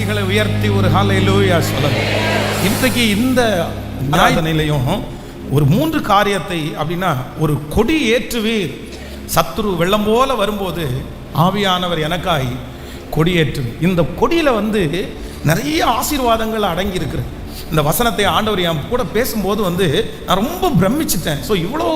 கைகளை உயர்த்தி ஒரு ஹல்லேலூயா சொல்லுங்க. இன்றைக்கு இந்த ஆராதனையிலையும் ஒரு 3 காரியத்தை அப்படின்னா, ஒரு கொடி ஏற்றுவீர். சத்துரு வெள்ளம் போல வரும்போது ஆவியானவர் எனக்காய் கொடியேற்று. இந்த கொடியில நிறைய ஆசீர்வாதங்கள் அடங்கி இருக்கிறது. இந்த வசனத்தை ஆண்டவர் என் கூட பேசும்போது நான் ரொம்ப பிரமிச்சிட்டேன். ஸோ இவ்வளோ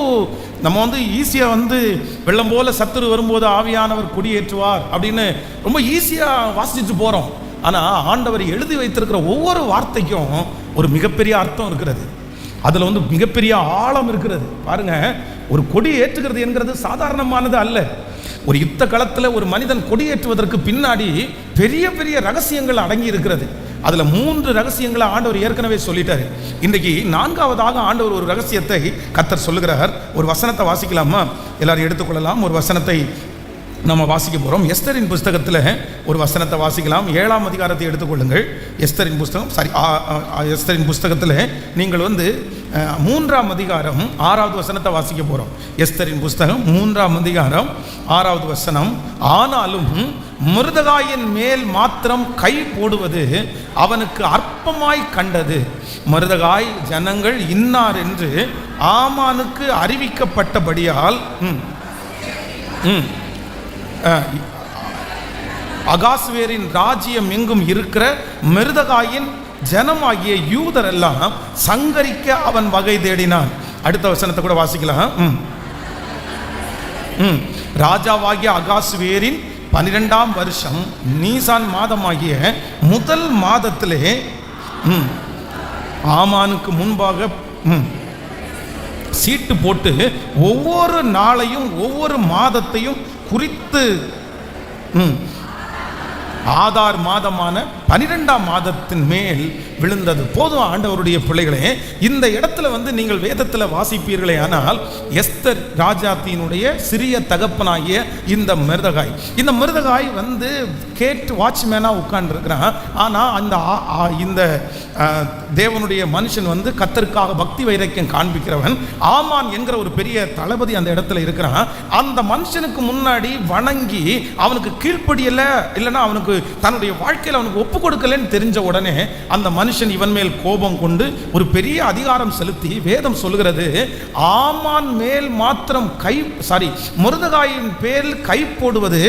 நம்ம ஈஸியாக வெள்ளம் போல சத்துரு வரும்போது ஆவியானவர் கொடியேற்றுவார் அப்படின்னு ரொம்ப ஈஸியாக வாசிச்சுட்டு போகிறோம். ஆனால் ஆண்டவர் எழுதி வைத்திருக்கிற ஒவ்வொரு வார்த்தைக்கும் ஒரு மிகப்பெரிய அர்த்தம் இருக்கிறது. அதில் மிகப்பெரிய ஆழம் இருக்கிறது. பாருங்க, ஒரு கொடி ஏற்றுகிறது என்கிறது சாதாரணமானது அல்ல. ஒரு யுத்த களத்தில் ஒரு மனிதன் கொடியேற்றுவதற்கு பின்னாடி பெரிய பெரிய ரகசியங்கள் அடங்கி இருக்கிறது. அதில் 3 ரகசியங்களை ஆண்டவர் ஏற்கனவே சொல்லிட்டாரு. இன்றைக்கு 4வதாக ஆண்டவர் ஒரு ரகசியத்தை கர்த்தர் சொல்லுகிறார். ஒரு வசனத்தை வாசிக்கலாமா? எல்லாரும் எடுத்துக்கொள்ளலாம். ஒரு வசனத்தை நம்ம வாசிக்க போகிறோம். எஸ்தரின் புஸ்தகத்தில் ஒரு வசனத்தை வாசிக்கலாம். 7ஆம் அதிகாரத்தை எடுத்துக்கொள்ளுங்கள். எஸ்தரின் புஸ்தகம் எஸ்தரின் புஸ்தகத்தில் நீங்கள் 3ஆம் அதிகாரம் 6வது வசனத்தை வாசிக்க போகிறோம். எஸ்தரின் புஸ்தகம் 3ஆம் அதிகாரம் 6வது வசனம். ஆனாலும் மொர்தெகாயின் மேல் மாத்திரம் கை போடுவது அவனுக்கு அற்பமாய் கண்டது. மொர்தெகாய் ஜனங்கள் இன்னார் என்று ஆமானுக்கு அறிவிக்கப்பட்டபடியால் அகாஸ்வேரின் ராஜ்யம் எங்கும் இருக்கிற மொர்தெகாயின் ஜனமாகிய யூதர் எல்லாம் சங்கரிக்க அவன் வகை தேடினான். அடுத்த வசனத்தை கூட வாசிக்கலாம். ராஜாவாகிய அகாஸ்வேரின் 12ஆம் வருஷம் நீசான் மாதமாகிய முதல் மாதத்திலே ஆமானுக்கு முன்பாக சீட்டு போட்டு ஒவ்வொரு நாளையும் ஒவ்வொரு மாதத்தையும் குறித்து ஆதார் மாதமான 12ஆம் மாதத்தின் மேல் விழுந்தது. போதும் ஆண்டவருடைய பிள்ளைகளே, இந்த இடத்துல நீங்கள் வேதத்தில் வாசிப்பீர்களே ஆனால் எஸ்தர் ராஜாத்தினுடைய சிறிய தகப்பனாகிய இந்த மொர்தெகாய் கேட் வாட்ச்மேனாக உட்கார்ந்துருக்கிறான். ஆனால் இந்த தேவனுடைய மனுஷன் கர்த்தருக்காக பக்தி வைராக்கியம் காண்பிக்கிறவன் ஆமான் என்கிற ஒரு பெரிய தளபதி அந்த இடத்துல இருக்கிறான். அந்த மனுஷனுக்கு முன்னாடி வணங்கி அவனுக்கு கீழ்ப்படியலை, இல்லைன்னா அவனுக்கு தன்னுடைய வாழ்க்கையில் அவனுக்கு ஒப்பு கொடுக்கலன்னு தெரிஞ்ச உடனே அந்த மனுஷன் இவன் மேல் கோபம் கொண்டு ஒரு பெரிய அதிகாரம் செலுத்தி, வேதம் சொல்லுகிறது, ஆமான் மேல் மாத்திரம் மொர்தெகாயின் பேரில் கை போடுவது,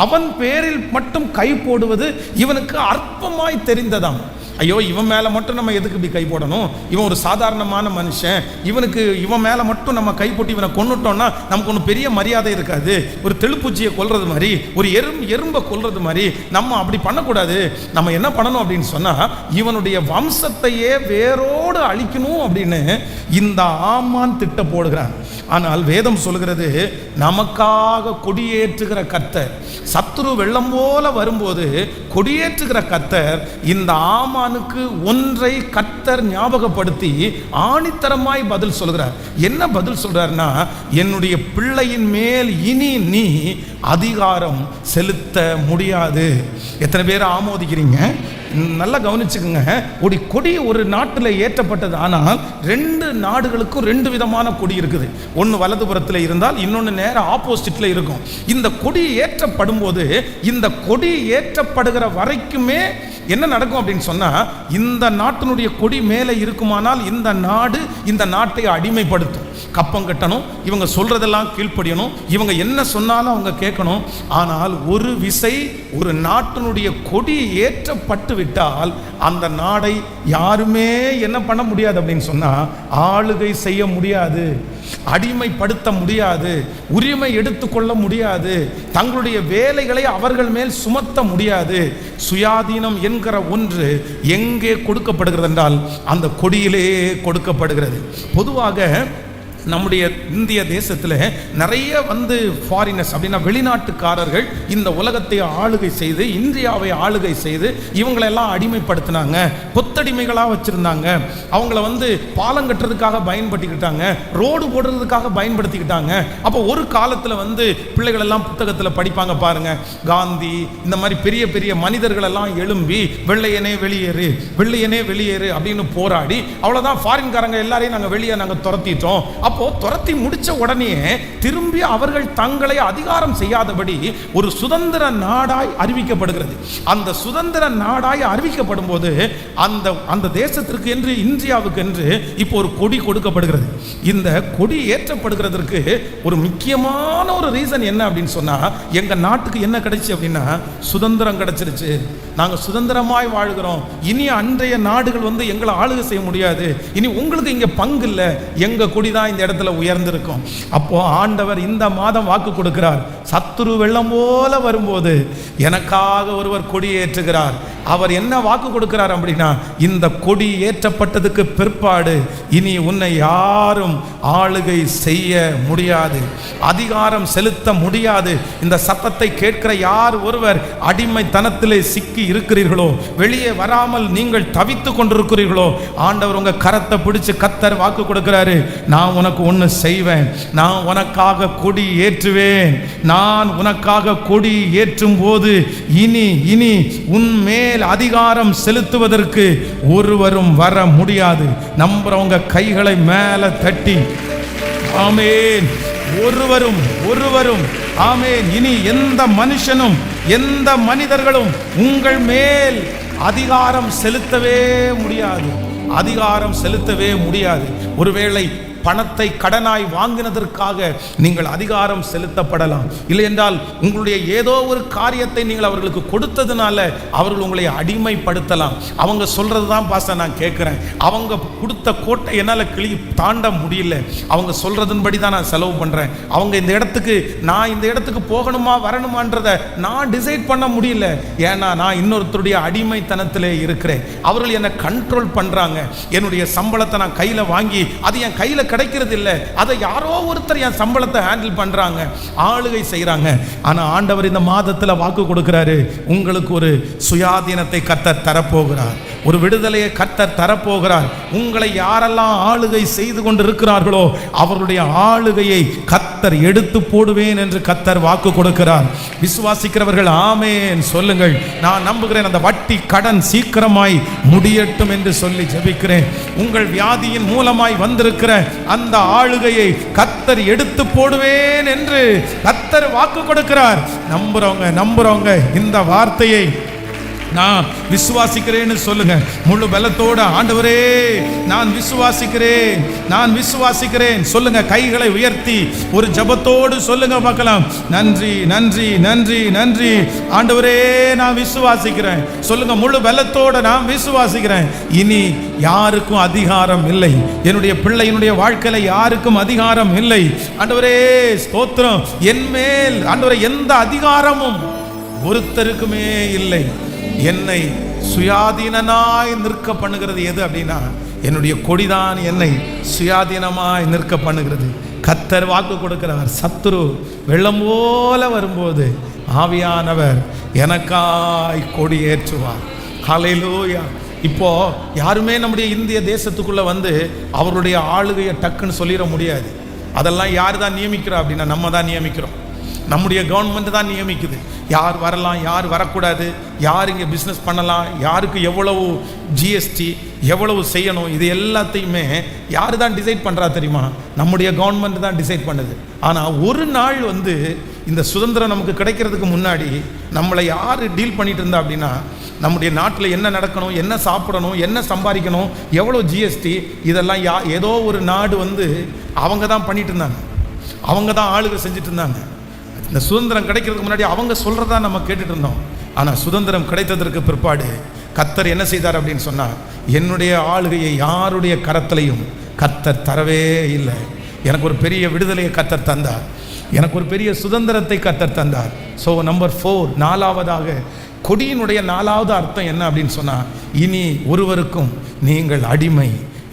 அவன் பேரில் மட்டும் கை போடுவது இவனுக்கு அற்பமாய் தெரிந்ததாம். ஐயோ, இவன் மேலே மட்டும் நம்ம எதுக்கு இப்படி கை போடணும்? இவன் ஒரு சாதாரணமான மனுஷன். இவன் மேலே மட்டும் நம்ம கை போட்டு இவனை கொண்டுட்டோம்னா நமக்கு ஒன்றும் பெரிய மரியாதை இருக்காது. ஒரு தெளுப்பூச்சியை கொல்றது மாதிரி, ஒரு எறும்பை கொல்றது மாதிரி நம்ம அப்படி பண்ணக்கூடாது. நம்ம என்ன பண்ணணும் அப்படின்னு சொன்னால், இவனுடைய வம்சத்தையே வேரோடு அழிக்கணும் அப்படின்னு இந்த ஆமான் திட்ட போடுகிறான். ஆனால் வேதம் சொல்கிறது, நமக்காக கொடியேற்றுகிற கர்த்தர், சத்துரு வெள்ளம் போல வரும்போது கொடியேற்றுகிற கர்த்தர் இந்த ஆமானுக்கு ஒன்றை கர்த்தர் ஞாபகப்படுத்தி ஆணித்தரமாய் பதில் சொல்கிறார். என்ன பதில் சொல்றார்னா, என்னுடைய பிள்ளையின் மேல் இனி நீ அதிகாரம் செலுத்த முடியாது. எத்தனை பேர் ஆமோதிக்கிறீங்க? நல்லா கவனிச்சுக்குங்க. கொடி ஒரு நாட்டில் ஏற்றப்பட்டது. ஆனால் 2 நாடுகளுக்கும் 2 விதமான கொடி இருக்குது. ஒன்று வலதுபுறத்தில் இருந்தால் இன்னொன்று நேர ஆப்போசிட்டில் இருக்கும். இந்த கொடி ஏற்றப்படும் போது, இந்த கொடி ஏற்றப்படுகிற வரைக்குமே என்ன நடக்கும் அப்படின்னு சொன்னால், இந்த நாட்டினுடைய கொடி மேலே இருக்குமானால் இந்த நாடு இந்த நாட்டை அடிமைப்படுத்தும். கப்பம் கட்டணும், இவங்க சொல்றதெல்லாம் கீழ்ப்படியணும், இவங்க என்ன சொன்னாலும் அவங்க கேட்கணும். ஆனால் ஒரு விசை ஒரு நாட்டினுடைய கொடி ஏற்றப்பட்டு விட்டால் அந்த நாடை யாருமே என்ன பண்ண முடியாது அப்படின்னு சொன்னா, ஆளுகை செய்ய முடியாது, அடிமைப்படுத்த முடியாது, உரிமை எடுத்துக்கொள்ள முடியாது, தங்களுடைய வேலைகளை அவர்கள் மேல் சுமத்த முடியாது. சுயாதீனம் என்கிற ஒன்று எங்கே கொடுக்கப்படுகிறது என்றால் அந்த கொடியிலே கொடுக்கப்படுகிறது. பொதுவாக நம்முடைய இந்திய தேசத்தில் நிறைய ஃபாரினர்ஸ் அப்படின்னா வெளிநாட்டுக்காரர்கள் இந்த உலகத்தை ஆளுகை செய்து, இந்தியாவை ஆளுகை செய்து இவங்களெல்லாம் அடிமைப்படுத்தினாங்க, கொத்தடிமைகளாக வச்சுருந்தாங்க. அவங்கள பாலம் கட்டுறதுக்காக பயன்படுத்திக்கிட்டாங்க, ரோடு போடுறதுக்காக பயன்படுத்திக்கிட்டாங்க. அப்போ ஒரு காலத்தில் பிள்ளைகள் எல்லாம் புத்தகத்தில் படிப்பாங்க பாருங்க, காந்தி இந்த மாதிரி பெரிய பெரிய மனிதர்கள் எல்லாம் எழும்பி வெள்ளையனே வெளியேறு, வெள்ளையனே வெளியேறு அப்படின்னு போராடி, அவ்வளோதான், ஃபாரின்காரங்க எல்லாரையும் நாங்கள் வெளியே துரத்திட்டோம். அப்போ துரத்தி முடிச்ச உடனே திரும்பி அவர்கள் தங்களை அதிகாரம் செய்யாதபடி ஒரு சுதந்திர நாடாய் அறிவிக்கப்படுகிறது. அந்த சுதந்திர நாடாய் அறிவிக்கப்படும் போது அந்த தேசத்திற்கு என்று, இந்தியாவுக்கு என்று இப்போ ஒரு கொடி கொடுக்கப்படுகிறது. இந்த கொடி ஏற்றப்படுகிறதற்கு ஒரு முக்கியமான ஒரு ரீசன் என்ன அப்படின்னு சொன்னா, எங்க நாட்டுக்கு என்ன கிடைச்சு அப்படின்னா சுதந்திரம் கிடைச்சிருச்சு, நாங்க சுதந்திரமாய் வாழ்கிறோம், இனி அன்றைய நாடுகள் வந்து எங்களை ஆளுகை செய்ய முடியாது, இனி உங்களுக்கு இங்க பங்கு இல்லை, எங்க கொடி தான் இந்த இடத்துல உயர்ந்திருக்கும். அப்போ ஆண்டவர் இந்த மாதம் வாக்கு கொடுக்கிறார், சத்துரு வெள்ளம் போல வரும்போது எனக்காக ஒருவர் கொடி ஏற்றுகிறார். அவர் என்ன வாக்கு கொடுக்கிறார் அப்படின்னா, இந்த கொடி ஏற்றப்பட்டதுக்கு பிற்பாடு இனி உன்னை யாரும் ஆளுகை செய்ய முடியாது, அதிகாரம் செலுத்த முடியாது. இந்த சத்தத்தை கேட்கிற யார் ஒருவர் அடிமைத்தனத்திலே சிக்கி இருக்கிறீர்களோ, வெளியே வராமல் நீங்கள் தவித்து கொண்டிருக்கிறீர்களோ, ஆண்டவர் உங்க கரத்தை பிடிச்சு கர்த்தர் வாக்கு கொடுக்கிறாரு, நான் உனக்கு ஒன்று செய்வேன், நான் உனக்காக கொடி ஏற்றுவேன். நான் உனக்காக கொடி ஏற்றும் போது இனி உன்மேல் அதிகாரம் செலுத்துவதற்கு ஒருவரும் வர முடியாது. நம்புறவங்க கைகளை மேல தட்டி ஆமென். ஒருவரும் ஆமென். இனி எந்த மனுஷனும் எந்த மனிதர்களும் உங்கள் மேல் அதிகாரம் செலுத்தவே முடியாது, அதிகாரம் செலுத்தவே முடியாது. ஒருவேளை பணத்தை கடனாய் வாங்கினதற்காக நீங்கள் அதிகாரம் செலுத்தப்படலாம், இல்லை என்றால் உங்களுடைய ஏதோ ஒரு காரியத்தை நீங்கள் அவர்களுக்கு கொடுத்ததுனால அவர்கள் உங்களை அடிமைப்படுத்தலாம். அவங்க சொல்றது தான் பாஸ்டர் நான் கேட்குறேன், அவங்க கொடுத்த கோட்டை என்னால் தாண்ட முடியல, அவங்க சொல்றதன்படி தான் நான் செலவு பண்ணுறேன், அவங்க இந்த இடத்துக்கு போகணுமா வரணுமான்றதை நான் டிசைட் பண்ண முடியல, ஏன்னா நான் இன்னொருத்தருடைய அடிமைத்தனத்திலே இருக்கிறேன், அவர்கள் என்னை கண்ட்ரோல் பண்ணுறாங்க, என்னுடைய சம்பளத்தை நான் கையில் வாங்கி அது என் கையில் கிடைக்கிறது இல்லை, அதை யாரோ ஒருத்தர் என் சம்பளத்தை ஹேண்டில் பண்றாங்க, ஆளுகை செய்யறாங்க. ஆனா ஆண்டவர் இந்த மாதத்தில் வாக்கு கொடுக்கிறாரு, உங்களுக்கு ஒரு சுயாதீனத்தை கர்த்தர் தரப்போகிறார், ஒரு விடுதலையை கர்த்தர் தரப்போகிறார். உங்களை யாரெல்லாம் ஆளுகை செய்து கொண்டு இருக்கிறார்களோ அவருடைய ஆளுகையை கர்த்தர் எடுத்து போடுவேன் என்று கர்த்தர் வாக்கு கொடுக்கிறார். விசுவாசிக்கிறவர்கள் ஆமென் சொல்லுங்கள். நான் நம்புகிறேன் அந்த வட்டி கடன் சீக்கிரமாய் முடியட்டும் என்று சொல்லி ஜெபிக்கிறேன். உங்கள் வியாதியின் மூலமாய் வந்திருக்கிற அந்த ஆளுகையை கர்த்தர் எடுத்து போடுவேன் என்று கர்த்தர் வாக்கு கொடுக்கிறார். நம்புறவங்க இந்த வார்த்தையை நான் விசுவாசிக்கிறேன்னு சொல்லுங்க. முழு பலத்தோட ஆண்டவரே நான் விசுவாசிக்கிறேன் சொல்லுங்க. கைகளை உயர்த்தி ஒரு ஜெபத்தோடு சொல்லுங்க பார்க்கலாம். நன்றி நன்றி நன்றி நன்றி ஆண்டவரே நான் விசுவாசிக்கிறேன் சொல்லுங்க. முழு பலத்தோட நான் விசுவாசிக்கிறேன். இனி யாருக்கும் அதிகாரம் இல்லை, என்னுடைய பிள்ளையினுடைய வாழ்க்கையில யாருக்கும் அதிகாரம் இல்லை. ஆண்டவரே ஸ்தோத்திரம். என் மேல் ஆண்டவரே எந்த அதிகாரமும் ஒருத்தருக்குமே இல்லை. என்னை சுயாதீனனாய் நிற்க பண்ணுகிறது எது அப்படின்னா என்னுடைய கொடிதான் என்னை சுயாதீனமாய் நிற்க பண்ணுகிறது. கர்த்தர் வாக்கு கொடுக்கிறார், சத்துரு வெள்ளம் போல வரும்போது ஆவியானவர் எனக்காய் கொடி ஏற்றுவார். ஹல்லேலூயா. இப்போ யாருமே நம்முடைய இந்திய தேசத்துக்குள்ள வந்து அவருடைய ஆளுகையை டக்குன்னு சொல்லிட முடியாது. அதெல்லாம் யார் தான் நியமிக்கிறா அப்படின்னா நம்ம தான் நியமிக்கிறோம். நம்முடைய கவர்மெண்ட் தான் நியமிக்குது, யார் வரலாம் யார் வரக்கூடாது, யார் இங்கே பிஸ்னஸ் பண்ணலாம், யாருக்கு எவ்வளவு ஜிஎஸ்டி எவ்வளவு செய்யணும், இது எல்லாத்தையுமே யார் தான் டிசைட் பண்ணுறா தெரியுமா? நம்முடைய கவர்மெண்ட் தான் டிசைட் பண்ணுது. ஆனால் ஒரு நாள் வந்து இந்த சுதந்திரம் நமக்கு கிடைக்கிறதுக்கு முன்னாடி நம்மளை யார் டீல் பண்ணிட்டு இருந்தா அப்படின்னா, நம்முடைய நாட்டில் என்ன நடக்கணும், என்ன சாப்பிடணும், என்ன சம்பாதிக்கணும், எவ்வளோ ஜிஎஸ்டி, இதெல்லாம் ஏதோ ஒரு நாடு வந்து அவங்க தான் பண்ணிட்டு இருந்தாங்க, அவங்க தான் ஆளுகை செஞ்சுட்டு இருந்தாங்க. இந்த சுதந்திரம் கிடைக்கிறதுக்கு முன்னாடி அவங்க சொல்கிறதா நம்ம கேட்டுட்டு இருந்தோம். ஆனால் சுதந்திரம் கிடைத்ததற்கு பிற்பாடு கர்த்தர் என்ன செய்தார் அப்படின்னு சொன்னால், என்னுடைய ஆளுகையை யாருடைய கரத்திலையும் கர்த்தர் தரவே இல்லை. எனக்கு ஒரு பெரிய விடுதலையை கர்த்தர் தந்தார், எனக்கு ஒரு பெரிய சுதந்திரத்தை கர்த்தர் தந்தார். ஸோ நம்பர் 4, நாலாவதாக கொடியினுடைய நாலாவது அர்த்தம் என்ன அப்படின்னு சொன்னால், இனி ஒருவருக்கும் நீங்கள் அடிமை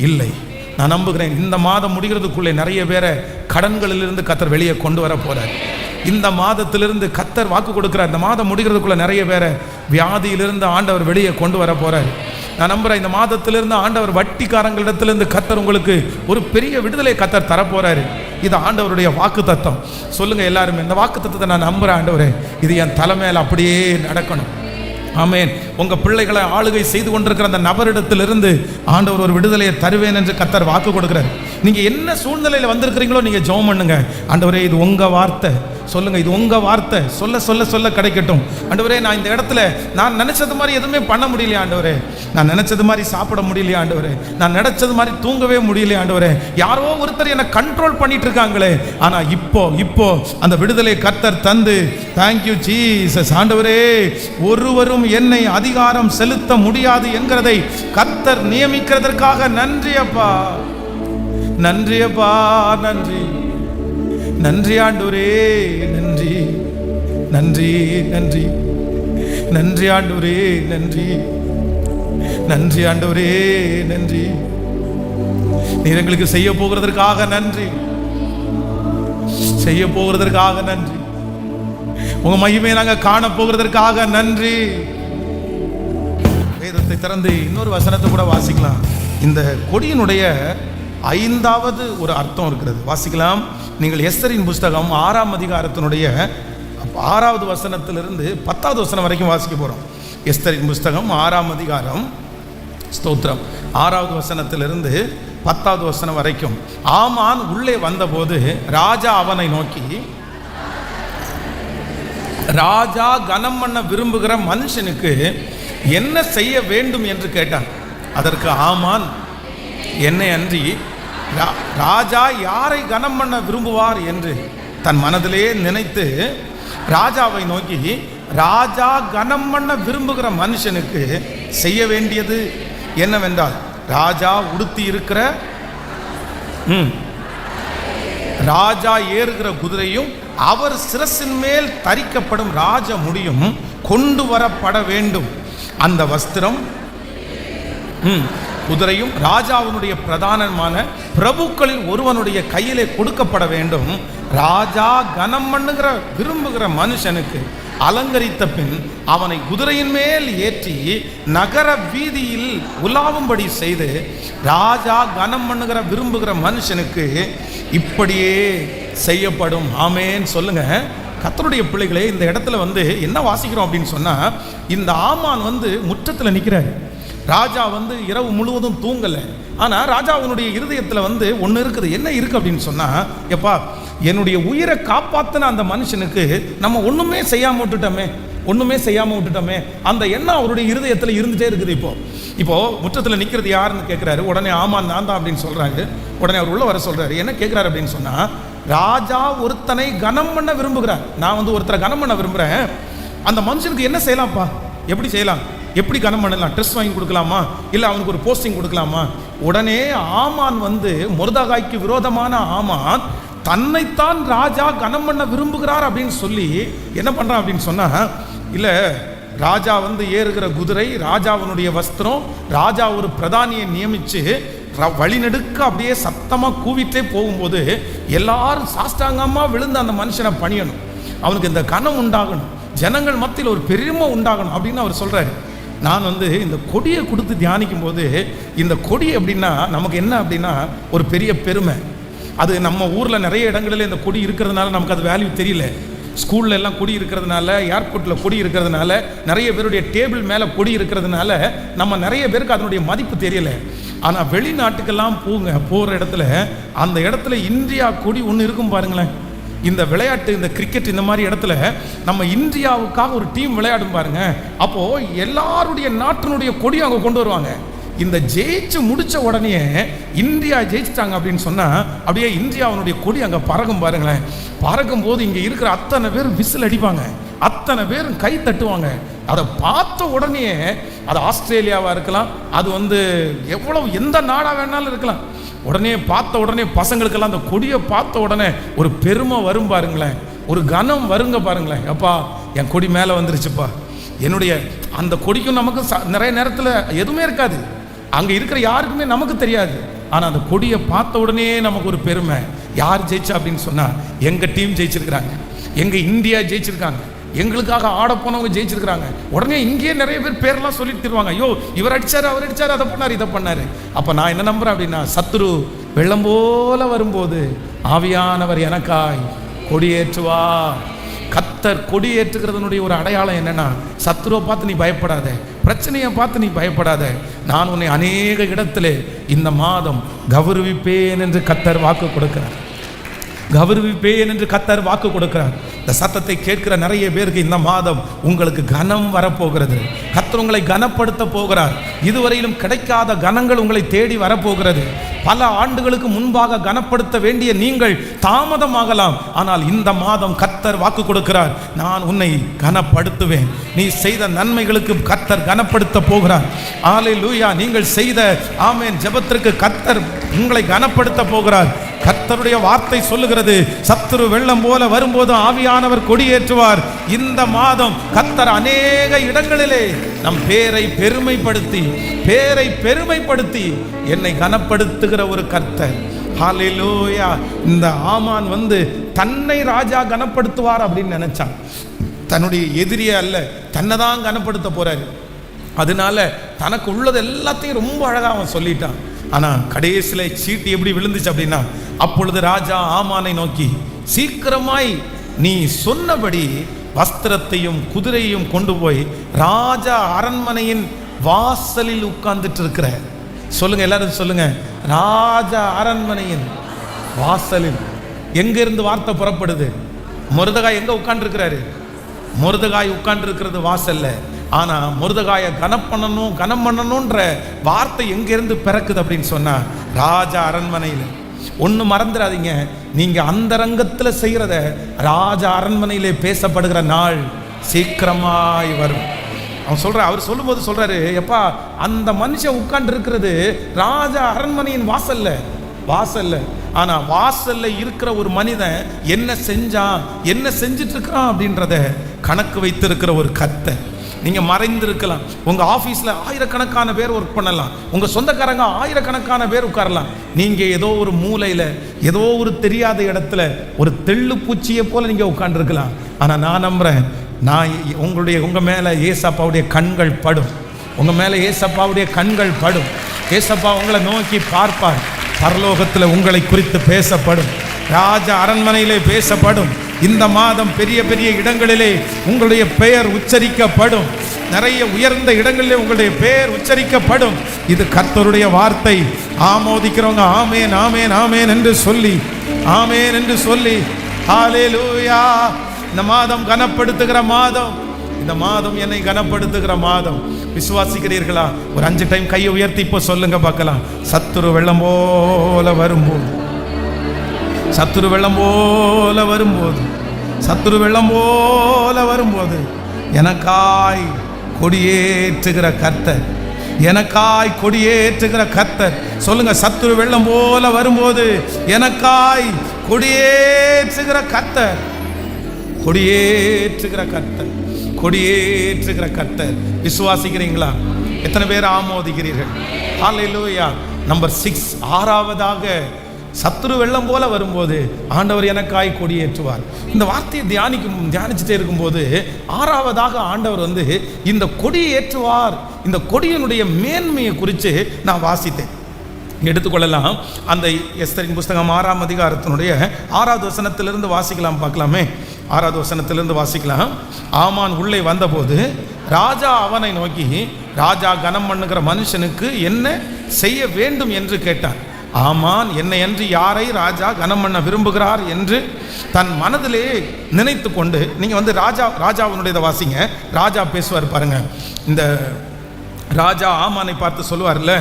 இல்லை. நான் நம்புகிறேன் இந்த மாதம் முடிகிறதுக்குள்ளே நிறைய பேரை கடன்களிலிருந்து கர்த்தர் வெளியே கொண்டு வர போகிறார். இந்த மாதத்திலிருந்து கர்த்தர் வாக்கு கொடுக்கிறார், இந்த மாதம் முடிகிறதுக்குள்ள நிறைய பேரை வியாதியிலிருந்து ஆண்டவர் வெளியே கொண்டு வர போறார். நான் நம்புறேன் இந்த மாதத்திலிருந்து ஆண்டவர் வட்டிக்காரங்களிடத்திலிருந்து கர்த்தர் உங்களுக்கு ஒரு பெரிய விடுதலை கர்த்தர் தரப்போறாரு. இது ஆண்டவருடைய வாக்கு தத்தம். சொல்லுங்க எல்லாருமே, இந்த வாக்கு தத்தத்தை நான் நம்புறேன் ஆண்டவரே, இது என் தலைமையில் அப்படியே நடக்கணும். ஆமென். உங்க பிள்ளைகளை ஆளுகை செய்து கொண்டிருக்கிற அந்த நபரிடத்திலிருந்து ஆண்டவர் ஒரு விடுதலையை தருவேன் என்று கர்த்தர் வாக்கு கொடுக்கிறார். நீங்க என்ன சூழ்நிலையில வந்திருக்கிறீங்களோ நீங்க ஜெபம் பண்ணுங்க. ஆண்டவரே, இது உங்க வார்த்தை சொல்லுங்க, இது உங்க வார்த்தை சொல்ல சொல்ல சொல்ல கிடைக்கட்டும். ஆண்டவரே, நான் இந்த இடத்துல நான் நினைச்சது மாதிரி எதுவுமே பண்ண முடியலையா ஆண்டவரே, நான் நினைச்சது மாதிரி சாப்பிட முடியலையா ஆண்டவரே, நான் நினைச்சது மாதிரி தூங்கவே முடியலையா ஆண்டவரே, யாரோ ஒருத்தர் என்னை கண்ட்ரோல் பண்ணிட்டு இருக்காங்களே. ஆனா இப்போ அந்த விடுதலை கர்த்தர் தந்து, தேங்க்யூ ஜீசஸ். ஆண்டவரே, ஒருவரும் என்னை அதிகாரம் செலுத்த முடியாது என்கிறதை கர்த்தர் நியமிக்கிறதற்காக நன்றி அப்பா, நன்றி அப்பா, நன்றி நன்றி ஆண்டவரே, நன்றி நன்றி நன்றி நன்றி ஆண்டவரே, நன்றி நன்றி ஆண்டவரே, நன்றி. நீர் எங்களுக்கு செய்ய போகிறதற்காக நன்றி, செய்ய போகிறதற்காக நன்றி, உங்க மகிமையை நாங்க காண போகிறதற்காக நன்றி. வேதத்தை திறந்து இன்னொரு வசனத்தை கூட வாசிக்கலாம். இந்த கொடியினுடைய 5வது ஒரு அர்த்தம் இருக்கிறது, வாசிக்கலாம். நீங்கள் எஸ்தரின் புஸ்தகம் 6ஆம் அதிகாரத்தினுடைய 6வது வசனத்திலிருந்து 10வது வசனம் வரைக்கும் வாசிக்க போறோம். எஸ்தரின் புஸ்தகம் 6ஆம் அதிகாரம், ஸ்தோத்திரம், 6வது வசனத்திலிருந்து 10வது வசனம் வரைக்கும். ஆமான் உள்ளே வந்தபோது ராஜா அவனை நோக்கி, ராஜா கனம் பண்ண விரும்புகிற மனுஷனுக்கு என்ன செய்ய வேண்டும் என்று கேட்டான். அதற்கு ஆமான், என்னை அன்றி ராஜா யாரை கனம் பண்ண விரும்புவார் என்று தன் மனதிலே நினைத்து ராஜாவை நோக்கி, ராஜா கனம் பண்ண விரும்புகிற மனுஷனுக்கு செய்ய வேண்டியது என்னவென்றால், ராஜா உடுத்தி இருக்கிற ராஜா ஏறுகிற குதிரையும் அவர் சிரசின் மேல் தரிக்கப்படும் ராஜ முடியும் கொண்டு வரப்பட வேண்டும். அந்த வஸ்திரம் குதிரையும் ராஜாவினுடைய பிரதானமான பிரபுக்களில் ஒருவனுடைய கையிலே கொடுக்கப்பட வேண்டும். ராஜா கனம் பண்ணுகிற விரும்புகிற மனுஷனுக்கு அலங்கரித்த பின் அவனை குதிரையின் மேல் ஏற்றி நகர வீதியில் உலாவும்படி செய்து, ராஜா கனம் பண்ணுகிற விரும்புகிற மனுஷனுக்கு இப்படியே செய்யப்படும். ஆமேன் சொல்லுங்க. கர்த்தருடைய பிள்ளைகளே, இந்த இடத்துல என்ன வாசிக்கிறோம் அப்படின்னு சொன்னா, இந்த ஆமான் முற்றத்தில் நிற்கிறார். ராஜா இரவு முழுவதும் தூங்கலை. ஆனால் ராஜாவுடைய இருதயத்தில் ஒன்று இருக்குது. என்ன இருக்குது அப்படின்னு சொன்னால், எப்பா, என்னுடைய உயிரை காப்பாற்றின அந்த மனுஷனுக்கு நம்ம ஒன்றுமே செய்யாமல் விட்டுட்டோமே அந்த எண்ணம் அவருடைய இருதயத்தில் இருந்துகிட்டே இருக்குது. இப்போ முற்றத்தில் நிற்கிறது யாருன்னு கேட்குறாரு. உடனே ஆமான் நான் தான் அப்படின்னு சொல்கிறாரு. உடனே அவர் உள்ள வர சொல்கிறாரு. என்ன கேட்குறாரு அப்படின்னு சொன்னால், ராஜா ஒருத்தனை கனம் பண்ண விரும்புகிறார். நான் ஒருத்தரை கனம் பண்ண விரும்புகிறேன். அந்த மனுஷனுக்கு என்ன செய்யலாம்ப்பா, எப்படி செய்யலாம், எப்படி கனம் பண்ணலாம், ட்ரெஸ் வாங்கி கொடுக்கலாமா, இல்லை அவனுக்கு ஒரு போஸ்டிங் கொடுக்கலாமா? உடனே ஆமான் மொர்தெகாய்க்கு விரோதமான ஆமான் தன்னைத்தான் ராஜா கனம் பண்ண விரும்புகிறார் அப்படின்னு சொல்லி என்ன பண்ணுறான் அப்படின்னு சொன்னால், இல்லை, ராஜா ஏறுகிற குதிரை, ராஜாவினுடைய வஸ்திரம், ராஜா ஒரு பிரதானியை நியமித்து வழிநெடுக்க அப்படியே சத்தமாக கூவிட்டே போகும்போது எல்லாரும் சாஷ்டாங்கமாக விழுந்து அந்த மனுஷனை பணியணும். அவனுக்கு இந்த கனம் உண்டாகணும், ஜனங்கள் மத்தியில் ஒரு பெருமை உண்டாகணும் அப்படின்னு அவர் சொல்கிறாரு. நான் இந்த கொடியை கொடுத்து தியானிக்கும் போது, இந்த கொடி அப்படின்னா நமக்கு என்ன அப்படின்னா ஒரு பெரிய பெருமை. அது நம்ம ஊரில் நிறைய இடங்களில் இந்த கொடி இருக்கிறதுனால நமக்கு அது வேல்யூ தெரியல. ஸ்கூலில் எல்லாம் கொடி இருக்கிறதுனால, ஏர்போர்ட்டில் கொடி இருக்கிறதுனால, நிறைய பேருடைய டேபிள் மேலே கொடி இருக்கிறதுனால நம்ம நிறைய பேருக்கு அதனுடைய மதிப்பு தெரியலை. ஆனால் வெளிநாட்டுக்கெல்லாம் போகிற இடத்துல அந்த இடத்துல இந்தியா கொடி ஒன்று இருக்கும் பாருங்களேன். இந்த விளையாட்டு, இந்த கிரிக்கெட், இந்த மாதிரி இடத்துல நம்ம இந்தியாவுக்காக ஒரு டீம் விளையாடும் பாருங்க. அப்போது எல்லாருடைய நாட்டினுடைய கொடியும் அவங்க கொண்டு வருவாங்க. இந்த ஜெயிச்சு முடிச்ச உடனே இந்தியா ஜெயிச்சிட்டாங்க அப்படின்னு சொன்னால் அப்படியே இந்தியாவுடைய கொடி அங்கே பறக்கும் பாருங்களேன். பறக்கும் போது இங்கே இருக்கிற அத்தனை பேர் விசில் அடிப்பாங்க, அத்தனை பேரும் கை தட்டுவாங்க. அதை பார்த்த உடனே, அது ஆஸ்திரேலியாவாக இருக்கலாம், அது எவ்வளவு எந்த நாடாக வேணாலும் இருக்கலாம், உடனே பார்த்த உடனே பசங்களுக்கெல்லாம் அந்த கொடியை பார்த்த உடனே ஒரு பெருமை வரும் பாருங்களேன், ஒரு கனம் வருங்க பாருங்களேன். அப்பா, என் கொடி மேலே வந்துருச்சுப்பா. என்னுடைய அந்த கொடிக்கும் நமக்கு நிறைய நேரத்தில் எதுவுமே இருக்காது, அங்கே இருக்கிற யாருக்குமே நமக்கு தெரியாது. ஆனால் அந்த கொடியை பார்த்த உடனே நமக்கு ஒரு பெருமை. யார் ஜெயிச்சா அப்படின்னு சொன்னால், எங்கள் டீம் ஜெயிச்சிருக்கிறாங்க, எங்கள் இந்தியா ஜெயிச்சிருக்காங்க, எங்களுக்காக ஆட போனவங்க ஜெயிச்சிருக்கிறாங்க. உடனே இங்கேயே நிறைய பேர் பேரெல்லாம் சொல்லிட்டு தருவாங்க. ஐயோ, இவர் அடிச்சாரு, அவர் அடிச்சாரு, அதை பண்ணார், இதை பண்ணாரு. அப்போ நான் என்ன நம்புறேன் அப்படின்னா, சத்துரு வெள்ளம் போல வரும்போது ஆவியானவர் எனக்காய் கொடியேற்றுவா. கர்த்தர் கொடி ஏற்றுகிறதனுடைய ஒரு அடையாளம் என்னன்னா, சத்துருவை பார்த்து நீ பயப்படாத, பிரச்சனையை பார்த்து நீ பயப்படாத, நான் உன்னை அநேக இடத்திலே இந்த மாதம் கௌரவிப்பேன் என்று கர்த்தர் வாக்கு கொடுக்கிறார். கௌரவிப்பேன் என்று கர்த்தர் வாக்கு கொடுக்கிறார். இந்த சத்தத்தை கேட்கிற நிறைய பேருக்கு இந்த மாதம் உங்களுக்கு கனம் வரப்போகிறது. கர்த்தர் உங்களை கனப்படுத்த போகிறார். இதுவரையிலும் கிடைக்காத கனங்கள் உங்களை தேடி வரப்போகிறது. பல ஆண்டுகளுக்கு முன்பாக கனப்படுத்த வேண்டிய நீங்கள் தாமதமாகலாம். ஆனால் இந்த மாதம் கர்த்தர் வாக்கு கொடுக்கிறார், நான் உன்னை கனப்படுத்துவேன். நீ செய்த நன்மைகளுக்கு கர்த்தர் கனப்படுத்த போகிறார். அல்லேலூயா. நீங்கள் செய்த ஆமென் ஜெபத்திற்கு கர்த்தர் உங்களை கனப்படுத்த போகிறார். கர்த்தருடைய வார்த்தை சொல்லுகிறது, சத்துரு வெள்ளம் போல வரும்போது ஆவியானவர் கொடியேற்றுவார். இந்த மாதம் கர்த்தர் அநேக இடங்களிலே நம் பேரை பெருமைப்படுத்தி என்னை கனப்படுத்துகிற ஒரு கர்த்தர். ஹல்லேலூயா. இந்த ஆமான் தன்னை ராஜா கனப்படுத்துவார் அப்படின்னு நினைச்சான். தன்னுடைய எதிரியே அல்ல, தன்னை தான் கனப்படுத்த போறாரு. அதனால தனக்கு உள்ளது எல்லாத்தையும் ரொம்ப அழகா அவன் சொல்லிட்டான். ஆனா கடைசியில் சீட்டு எப்படி விழுந்துச்சு அப்படின்னா, அப்பொழுது ராஜா ஆமானை நோக்கி, சீக்கிரமாய் நீ சொன்னபடி வஸ்திரத்தையும் குதிரையும் கொண்டு போய் ராஜா அரண்மனையின் வாசலில் உட்கார்ந்துட்டு இருக்கிற, சொல்லுங்க எல்லாரும் சொல்லுங்க, ராஜா அரண்மனையின் வாசலில். எங்க இருந்து வார்த்தை புறப்படுது? மொர்தெகாய் எங்க உட்கார்ந்து இருக்கிறாரு? மொர்தெகாய் உட்கார்ந்து இருக்கிறது வாசல்ல. ஆனா மொர்தெகாயை கனம் பண்ணணும்ன்ற வார்த்தை எங்கிருந்து பிறக்குது அப்படின்னு சொன்னா, ராஜா அரண்மனையில். ஒன்று மறந்துடாதீங்க, நீங்க அந்த ரங்கத்தில் செய்யறத ராஜா அரண்மனையிலே பேசப்படுகிற நாள் சீக்கிரமாய் வரும். அவர் சொல்லும்போது சொல்றாரு, எப்பா அந்த மனுஷன் உட்கார்ந்து இருக்கிறது ராஜா அரண்மனையின் வாசல்ல. ஆனா வாசல்ல இருக்கிற ஒரு மனிதன் என்ன செஞ்சான், என்ன செஞ்சிட்டு இருக்கிறான் அப்படின்றத கணக்கு வைத்திருக்கிற ஒரு கர்த்தர். நீங்க மறைந்திருக்கலாம், உங்க ஆபீஸ்ல ஆயிரக்கணக்கான பேர் ஒர்க் பண்ணலாம், உங்க சொந்தக்காரங்க ஆயிரக்கணக்கான பேர் உட்காரலாம். நீங்க ஏதோ ஒரு மூலையில, ஏதோ ஒரு தெரியாத இடத்துல ஒரு தெள்ளு பூச்சியை போல நீங்க உட்கார்ந்துருக்கலாம். ஆனா நான் நம்புறேன், உங்க மேல ஏசப்பாவுடைய கண்கள் படும். உங்க மேல ஏசப்பாவுடைய கண்கள் படும். ஏசப்பா உங்களை நோக்கி பார்ப்பார். பரலோகத்தில் உங்களை குறித்து பேசப்படும். ராஜா அரண்மனையிலே பேசப்படும். இந்த மாதம் பெரிய பெரிய இடங்களிலே உங்களுடைய பெயர் உச்சரிக்கப்படும். நிறைய உயர்ந்த இடங்களிலே உங்களுடைய பெயர் உச்சரிக்கப்படும். இது கர்த்தருடைய வார்த்தை. ஆமோதிக்கிறவங்க ஆமேன் ஆமேன் ஆமேன் என்று சொல்லி, ஆமேன் என்று சொல்லி, ஹல்லேலூயா. இந்த மாதம் கனப்படுத்துகிற மாதம், இந்த மாதம் என்னை கனப்படுத்துகிற மாதம். விசுவாசிக்கிறீர்களா? ஒரு 5 டைம் கையை உயர்த்தி இப்போ சொல்லுங்க பார்க்கலாம். சத்துரு வெள்ளம் போல வரும்போது, சத்துரு வெள்ளம் போல வரும்போது, சத்துரு வெள்ளம் போல வரும்போது எனக்காய் கொடியேற்றுகிற கர்த்தர், எனக்காய் கொடியேற்றுகிற கர்த்தர். சொல்லுங்க, சத்துரு வெள்ளம் போல வரும்போது எனக்காய் கொடியேற்றுகிற கர்த்தர், கொடியேற்றுகிற கர்த்தர், கொடியேற்றுகிற கர்த்தர். விசுவாசிக்கிறீங்களா? எத்தனை பேர் ஆமோதிக்கிறீர்கள்? ஹல்லேலூயா. நம்பர் 6, 6வதாக சத்துரு வெள்ளம் போல வரும்போது ஆண்டவர் எனக்காய் கொடியேற்றுவார். இந்த வார்த்தையை தியானிச்சுட்டே இருக்கும்போது 6வதாக ஆண்டவர் இந்த கொடியை ஏற்றுவார். இந்த கொடியினுடைய மேன்மையை குறித்து நான் வாசித்தேன். எடுத்துக்கொள்ளலாம். அந்த எஸ்தரின் புஸ்தகம் 6ஆம் அதிகாரத்தினுடைய 6வது வசனத்திலிருந்து வாசிக்கலாம். பார்க்கலாமே, 6வது வசனத்திலிருந்து வாசிக்கலாம். ஆமான் உள்ளே வந்தபோது ராஜா அவனை நோக்கி, ராஜா கனம் பண்ணுகிற மனுஷனுக்கு என்ன செய்ய வேண்டும் என்று கேட்டான். ஆமான் என்னை அன்றி யாரை ராஜா கனம் பண்ண விரும்புகிறார் என்று தன் மனதிலே நினைத்து கொண்டு, நீங்க ராஜாவினுடைய வாசிங்க. ராஜா பேசுவார் பாருங்க. இந்த ராஜா ஆமானை பார்த்து சொல்லுவார்ல,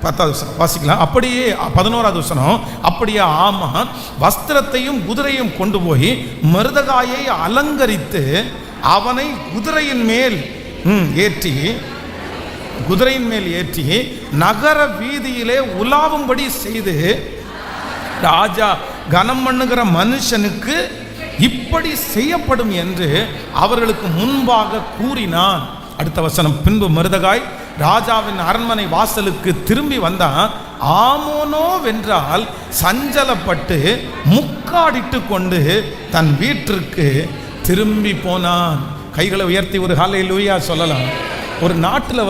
10வது வசனம் வாசிக்கலாம். அப்படியே 11வது வசனம், அப்படியே ஆமான் வஸ்திரத்தையும் குதிரையும் கொண்டு போய் மொர்தெகாயை அலங்கரித்து அவனை குதிரையின் மேல் ஏற்றி நகர வீதியிலே உலாவும்படி செய்து, ராஜா கனம் பண்ணுகிற மனுஷனுக்கு இப்படி செய்யப்படும் என்று அவர்களுக்கு முன்பாக கூறினான். அடுத்த வசனம், பின்பு மொர்தெகாய் ராஜாவின் அரண்மனை வாசலுக்கு திரும்பி வந்தான். ஆமோனோ வென்றால் சஞ்சலப்பட்டு முக்காடிட்டு கொண்டு தன் வீட்டிற்கு திரும்பி போனான். கைகளை உயர்த்தி ஒரு ஹல்லேலூயா சொல்லலாம். ஒரு நாட்டில்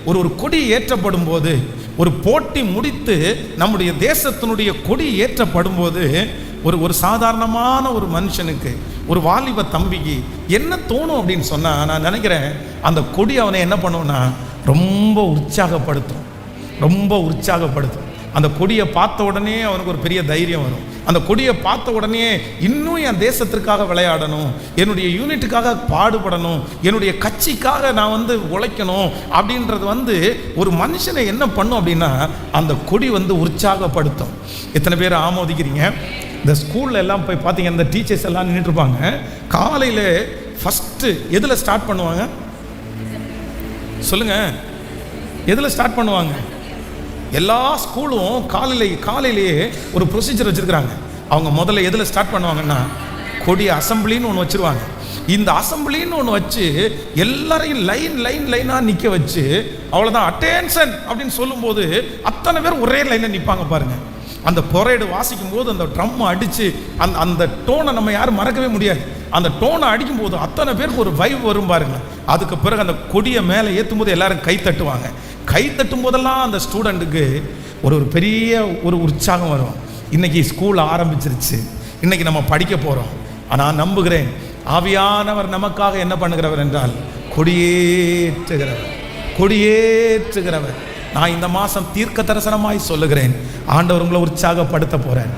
ஒரு கொடி ஏற்றப்படும் போது, ஒரு போட்டி முடித்து நம்முடைய தேசத்தினுடைய கொடி ஏற்றப்படும் போது ஒரு சாதாரணமான ஒரு மனுஷனுக்கு, ஒரு வாலிப தம்பிக்கு என்ன தோணும் அப்படின்னு சொன்னால், நான் நினைக்கிறேன் அந்த கொடி அவனை என்ன பண்ணுவோன்னா ரொம்ப உற்சாகப்படுத்தும். அந்த கொடியை பார்த்த உடனே அவனுக்கு ஒரு பெரிய தைரியம் வரும். அந்த கொடியை பார்த்த உடனே இன்னும் என் தேசத்திற்காக விளையாடணும், என்னுடைய யூனிட்டுக்காக பாடுபடணும், என்னுடைய கட்சிக்காக நான் உழைக்கணும் அப்படின்றது ஒரு மனுஷனை என்ன பண்ணும் அப்படின்னா அந்த கொடி உற்சாகப்படுத்தும். எத்தனை பேர் ஆமோதிக்கிறீங்க? இந்த ஸ்கூல்ல எல்லாம் போய் பார்த்தீங்க, இந்த டீச்சர்ஸ் எல்லாம் நின்றுட்டு இருப்பாங்க. காலையில் ஃபஸ்ட்டு எதில் ஸ்டார்ட் பண்ணுவாங்க சொல்லுங்க? எதில் ஸ்டார்ட் பண்ணுவாங்க? எல்லா ஸ்கூலும் காலையிலேயே ஒரு ப்ரொசீஜர் வச்சுருக்கிறாங்க. அவங்க முதல்ல எதில் ஸ்டார்ட் பண்ணுவாங்கன்னா கொடி அசம்பிளின்னு ஒன்று வச்சுருவாங்க. இந்த அசம்பிளின்னு ஒன்று வச்சு எல்லாரையும் லைனாக நிற்க வச்சு, அவ்வளோதான் அட்டென்ஷன் அப்படின்னு சொல்லும்போது அத்தனை பேர் ஒரே லைனில் நிற்பாங்க பாருங்கள். அந்த பொரேடு வாசிக்கும் போது அந்த ட்ரம் அடித்து அந்த டோனை நம்ம யாரும் மறக்கவே முடியாது. அந்த டோனை அடிக்கும் போது அத்தனை பேருக்கு ஒரு வைப் வரும் பாருங்க. அதுக்கு பிறகு அந்த கொடியை மேலே ஏற்றும் போது எல்லாரும் கை தட்டுவாங்க. கை தட்டும் போதெல்லாம் அந்த ஸ்டூடெண்ட்டுக்கு ஒரு பெரிய உற்சாகம் வரும். இன்னைக்கு ஸ்கூல் ஆரம்பிச்சிருச்சு, இன்னைக்கு நம்ம படிக்க போகிறோம். ஆனால் நம்புகிறேன் ஆவியானவர் நமக்காக என்ன பண்ணுகிறவர் என்றால் கொடியேற்றுகிறவர். நான் இந்த மாதம் தீர்க்க தரிசனமாய் சொல்லுகிறேன், ஆண்டவர் உங்களை உற்சாகப்படுத்த போகிறேன்.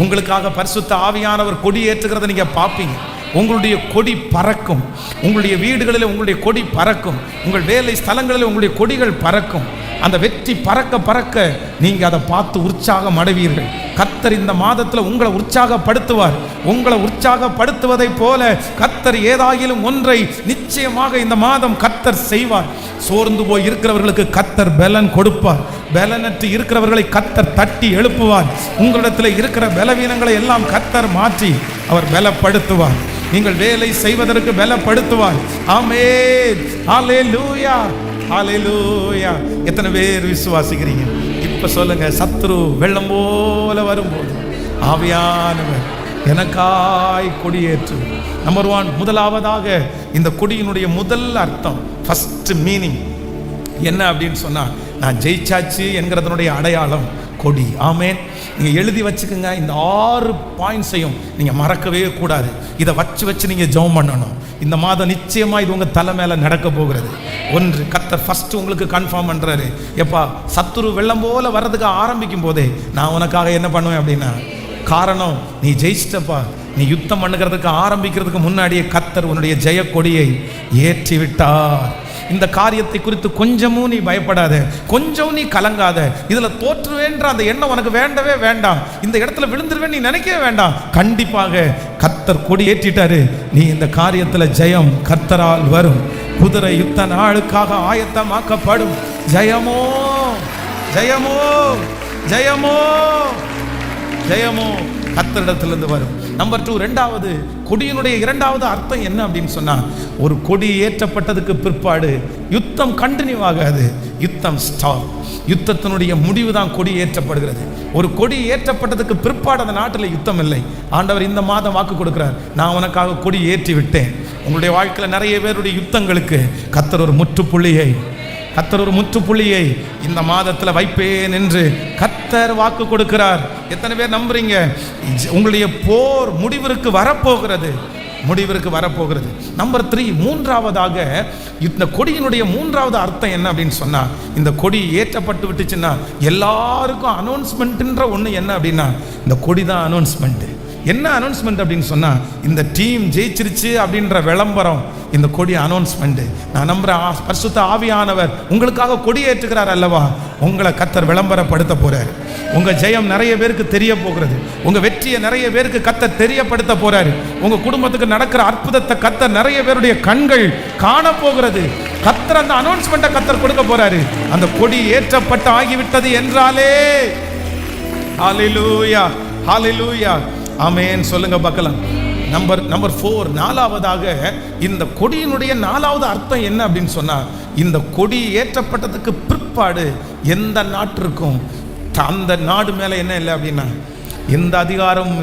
உங்களுக்காக பரிசுத்த ஆவியானவர் கொடி ஏற்றுகிறத நீங்கள் பார்ப்பீங்க. உங்களுடைய கொடி பறக்கும். உங்களுடைய வீடுகளில் உங்களுடைய கொடி பறக்கும். உங்கள் வேலை ஸ்தலங்களில் உங்களுடைய கொடிகள் பறக்கும். அந்த வெற்றி பறக்க நீங்கள் அதை பார்த்து உற்சாகம் அடைவீர்கள். கர்த்தர் இந்த மாதத்தில் உங்களை உற்சாகப்படுத்துவார். உங்களை உற்சாகப்படுத்துவதை போல கர்த்தர் ஏதாயிலும் ஒன்றை நிச்சயமாக இந்த மாதம் கர்த்தர் செய்வார். சோர்ந்து போய் இருக்கிறவர்களுக்கு கர்த்தர் பலன் கொடுப்பார். பலனற்று இருக்கிறவர்களை கர்த்தர் தட்டி எழுப்புவார். உங்களிடத்தில் இருக்கிற பலவீனங்களை எல்லாம் கர்த்தர் மாற்றி அவர் பலப்படுத்துவார். நீங்கள் வேலை செய்வதற்கு பலப்படுத்துவார். ஆமென், ஹல்லேலூயா, ஹல்லேலூயா. எத்தனை பேர் விசுவாசிக்கிறீங்க? இப்ப சொல்லுங்க, சத்துரு வெள்ளம் போல வரும்போது ஆவியானவர் எனக்காய் கொடியேற்று. நம்பர் 1, முதலாவதாக இந்த கொடியினுடைய முதல் அர்த்தம், ஃபர்ஸ்ட் மீனிங் என்ன அப்படின்னு சொன்னா, நான் ஜெயிச்சாச்சு என்கிறதனுடைய அடையாளம் கொடி. ஆமென். நீங்கள் எழுதி வச்சுக்கோங்க. இந்த 6 பாயிண்ட்ஸையும் நீங்கள் மறக்கவே கூடாது. இதை வச்சு நீங்கள் ஜெபம் பண்ணணும். இந்த மாதம் நிச்சயமாக இது உங்கள் தலை மேலே நடக்க போகிறது. 1, கர்த்தர் ஃபஸ்ட்டு உங்களுக்கு கன்ஃபார்ம் பண்ணுறாரு. எப்பா, சத்துரு வெள்ளம் போல வர்றதுக்கு ஆரம்பிக்கும் போதே நான் உனக்காக என்ன பண்ணுவேன் அப்படின்னா, காரணம் நீ ஜெயிச்சிட்டப்பா. நீ யுத்தம் பண்ணுகிறதுக்கு ஆரம்பிக்கிறதுக்கு முன்னாடியே கர்த்தர் உன்னுடைய ஜெய கொடியை ஏற்றி விட்டார். இந்த காரியத்தை குறித்து கொஞ்சமும் நீ பயப்படாத, கொஞ்சம் நீ கலங்காத. இதில் தோற்றுவேன்ற அந்த எண்ணம் உனக்கு வேண்டவே வேண்டாம். இந்த இடத்துல விழுந்துருவேன் நீ நினைக்கவே வேண்டாம். கண்டிப்பாக கர்த்தர் கொடி ஏற்றிட்டாரு. நீ இந்த காரியத்தில் ஜெயம் கர்த்தரால் வரும். குதிரை யுத்த நாளுக்காக ஆயத்தமாக்கப்படும். ஜெயமோ ஜெயமோ ஜெயமோ ஜெயமோ கர்த்தரிடத்திலிருந்து வரும். நம்பர் 2, இரண்டாவது கொடியினுடைய இரண்டாவது அர்த்தம் என்ன அப்படின்னு சொன்னா, ஒரு கொடி ஏற்றப்பட்டதுக்கு பிற்பாடு யுத்தம் கண்டினியூ ஆகாது, யுத்தம் ஸ்டாப். யுத்தத்தினுடைய முடிவு தான் கொடி ஏற்றப்படுகிறது. ஒரு கொடி ஏற்றப்பட்டதுக்கு பிற்பாடு அந்த நாட்டில் யுத்தம் இல்லை. ஆண்டவர் இந்த மாதம் வாக்கு கொடுக்கிறார், நான் உனக்காக கொடி ஏற்றி விட்டேன். உங்களுடைய வாழ்க்கையில் நிறைய பேருடைய யுத்தங்களுக்கு கர்த்தர் ஒரு முற்றுப்புள்ளியை இந்த மாதத்தில் வைப்பேன் என்று கர்த்தர் வாக்கு கொடுக்கிறார். எத்தனை பேர் நம்புறீங்க? உங்களுடைய போர் முடிவிற்கு வரப்போகிறது. நம்பர் 3, மூன்றாவதாக இந்த கொடியினுடைய மூன்றாவது அர்த்தம் என்ன அப்படின்னு சொன்னா, இந்த கொடி ஏற்றப்பட்டு விட்டுச்சுன்னா எல்லாருக்கும் அனௌன்ஸ்மெண்ட்ன்ற ஒன்று என்ன அப்படின்னா, இந்த கொடி தான் அனௌன்ஸ்மெண்ட். என்ன அனௌன்ஸ்மெண்ட் அப்படின்னு சொன்னா, இந்த டீம் ஜெயிச்சிருச்சு அப்படின்ற விளம்பரம் இந்த கொடி அனௌன்ஸ்மெண்ட். நான் நம்புறேன் பரிசுத்த ஆவியானவர் உங்களுக்காக கொடி ஏற்றுகிறார் அல்லவா, உங்களை கர்த்தர் விளம்பரப்படுத்த போறாரு. உங்க ஜெயம் நிறைய பேருக்கு தெரிய போகிறது. உங்க வெற்றியை நிறைய பேருக்கு கர்த்தர் தெரியப்படுத்த போறாரு. உங்க குடும்பத்துக்கு நடக்கிற அற்புதத்தை கர்த்தர் நிறைய பேருடைய கண்கள் காண போகிறது. கர்த்தர் அந்த அனௌன்ஸ்மெண்ட்டை கர்த்தர் கொடுக்க போறாரு. அந்த கொடி ஏற்றப்பட்டு ஆகிவிட்டது என்றாலே ஹல்லேலூயா, ஹல்லேலூயா, ஆமென் சொல்லுங்க பார்க்கலாம். நம்பர் 4, நாலாவதாக இந்த கொடியினுடைய நாலாவது அர்த்தம் என்ன அப்படின்னு சொன்னா, இந்த கொடி ஏற்றப்பட்டதுக்கு பிற்பாடு எந்த நாட்டிற்கும் அந்த நாடு மேலே என்ன இல்லை அப்படின்னா, எந்த அதிகாரமும்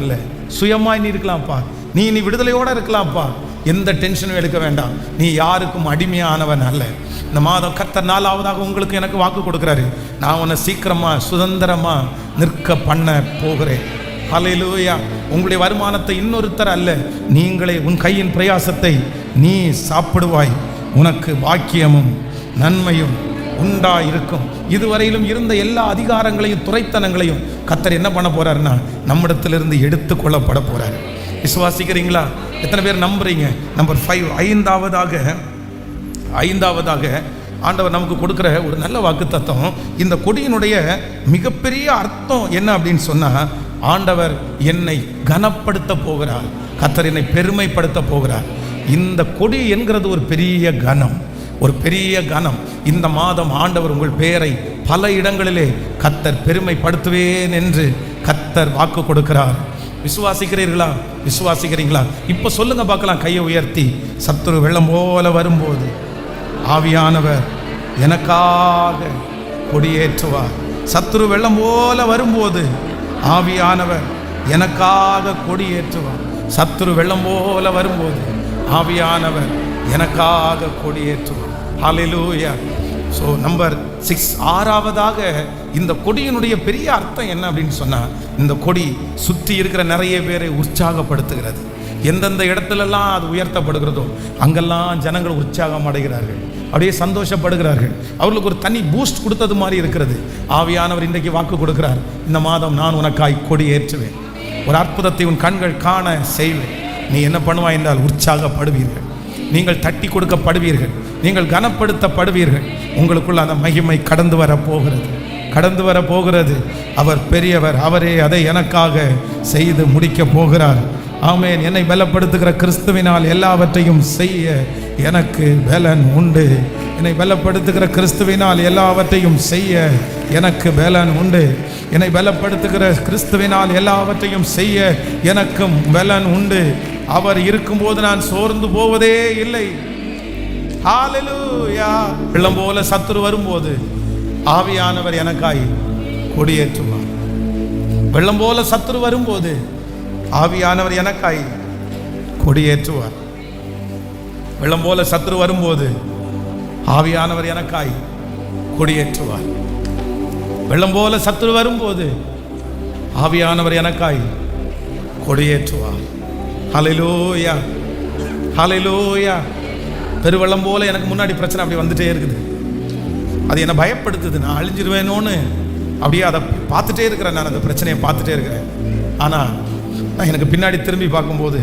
இல்லை. சுயமாய் நீ இருக்கலாம்ப்பா, நீ விடுதலையோடு இருக்கலாம்ப்பா. எந்த டென்ஷனும் எடுக்க வேண்டாம். நீ யாருக்கும் அடிமையானவன் அல்ல. இந்த மாதம் கர்த்தர் 4வதாக உங்களுக்கு எனக்கு வாக்கு கொடுக்குறாரு. நான் உன்னை சீக்கிரமாக சுதந்திரமாக நிற்க பண்ண போகிறேன். ஹல்லேலூயா. உங்களுடைய வருமானத்தை இன்னொருத்தர் அல்ல, நீங்களே உன் கையின் பிரயாசத்தை நீ சாப்பிடுவாய். உனக்கு பாக்கியமும் நன்மையும் உண்டாயிருக்கும். இதுவரையிலும் இருந்த எல்லா அதிகாரங்களையும் துரைத்தனங்களையும் கர்த்தர் என்ன பண்ண போறாருன்னா நம்மிடத்திலிருந்து எடுத்து கொள்ளப்பட போறாரு. விசுவாசிக்கிறீங்களா? எத்தனை பேர் நம்புறீங்க? நம்பர் 5, ஐந்தாவதாக ஆண்டவர் நமக்கு கொடுக்குற ஒரு நல்ல வாக்குத்தத்தம். இந்த கொடியினுடைய மிகப்பெரிய அர்த்தம் என்ன அப்படின்னு சொன்னா, ஆண்டவர் என்னை கனப்படுத்த போகிறார், கர்த்தர் என்னை பெருமைப்படுத்த போகிறார். இந்த கொடி என்கிறது ஒரு பெரிய கனம், ஒரு பெரிய கனம். இந்த மாதம் ஆண்டவர் உங்கள் பெயரை பல இடங்களிலே கர்த்தர் பெருமைப்படுத்துவேன் என்று கர்த்தர் வாக்கு கொடுக்கிறார். விசுவாசிக்கிறீர்களா? விசுவாசிக்கிறீங்களா? இப்போ சொல்லுங்க பார்க்கலாம், கையை உயர்த்தி. சத்துரு வெள்ளம் போல வரும்போது ஆவியானவர் எனக்காக கொடியேற்றுவார். சத்துரு வெள்ளம் போல வரும்போது ஆவியானவர் எனக்காக கொடியேற்றுவார். சத்துரு வெள்ளம் போல வரும்போது ஆவியானவர் எனக்காக கொடியேற்றுவார். ஹல்லேலூயா. ஸோ நம்பர் 6, 6வதாக இந்த கொடியினுடைய பெரிய அர்த்தம் என்ன அப்படின்னு சொன்னால், இந்த கொடி சுற்றி இருக்கிற நிறைய பேரை உற்சாகப்படுத்துகிறது. எந்தெந்த இடத்துலலாம் அது உயர்த்தப்படுகிறதோ அங்கெல்லாம் ஜனங்கள் உற்சாகம் அடைகிறார்கள், அப்படியே சந்தோஷப்படுகிறார்கள். அவர்களுக்கு ஒரு தனி பூஸ்ட் கொடுத்தது மாதிரி இருக்கிறது. ஆவியானவர் இன்றைக்கு வாக்கு கொடுக்கிறார், இந்த மாதம் நான் உனக்காய் கொடி ஏற்றுவேன், ஒரு அற்புதத்தை உன் கண்கள் காண செய்வேன். நீ என்ன பண்ணுவாய் என்றால் உற்சாகப்படுவீர்கள், நீங்கள் தட்டி கொடுக்கப்படுவீர்கள், நீங்கள் கனப்படுத்தப்படுவீர்கள். உங்களுக்குள்ள அந்த மகிமை கடந்து வர போகிறது, கடந்து வர போகிறது. அவர் பெரியவர், அவரே அதை எனக்காக செய்து முடிக்க போகிறார். ஆமென். என்னை பலப்படுத்துகிற கிறிஸ்துவினால் எல்லாவற்றையும் செய்ய எனக்கு பலன் உண்டு. என்னை பலப்படுத்துகிற கிறிஸ்துவினால் எல்லாவற்றையும் செய்ய எனக்கு பலன் உண்டு. என்னை பலப்படுத்துகிற கிறிஸ்துவினால் எல்லாவற்றையும் செய்ய எனக்கும் பலன் உண்டு. அவர் இருக்கும்போது நான் சோர்ந்து போவதே இல்லை. ஹல்லேலூயா. வெள்ளம் போல சத்துரு வரும்போது ஆவியானவர் எனக்காய் கொடியேற்றுவார். வெள்ளம் போல சத்துரு வரும்போது ஆவியானவர் எனக்காய் கொடியேற்றுவார். வெள்ளம் போல சத்துரு வரும்போது ஆவியானவர் எனக்காய் கொடியேற்றுவார். வெள்ளம் போல சத்துரு வரும்போது ஆவியானவர் எனக்காய் கொடியேற்றுவார். ஹல்லேலூயா, ஹல்லேலூயா. பெருவெள்ளம் போல எனக்கு முன்னாடி பிரச்சனை அப்படி வந்துட்டே இருக்குது. அது என்னை பயப்படுத்துது, நான் அழிஞ்சிருவேனோன்னு அப்படியே அதை பார்த்துட்டே இருக்கிறேன். நான் அந்த பிரச்சனையை பார்த்துட்டே இருக்கிறேன். ஆனால் நான் எனக்கு பின்னாடி திரும்பி பார்க்கும்போது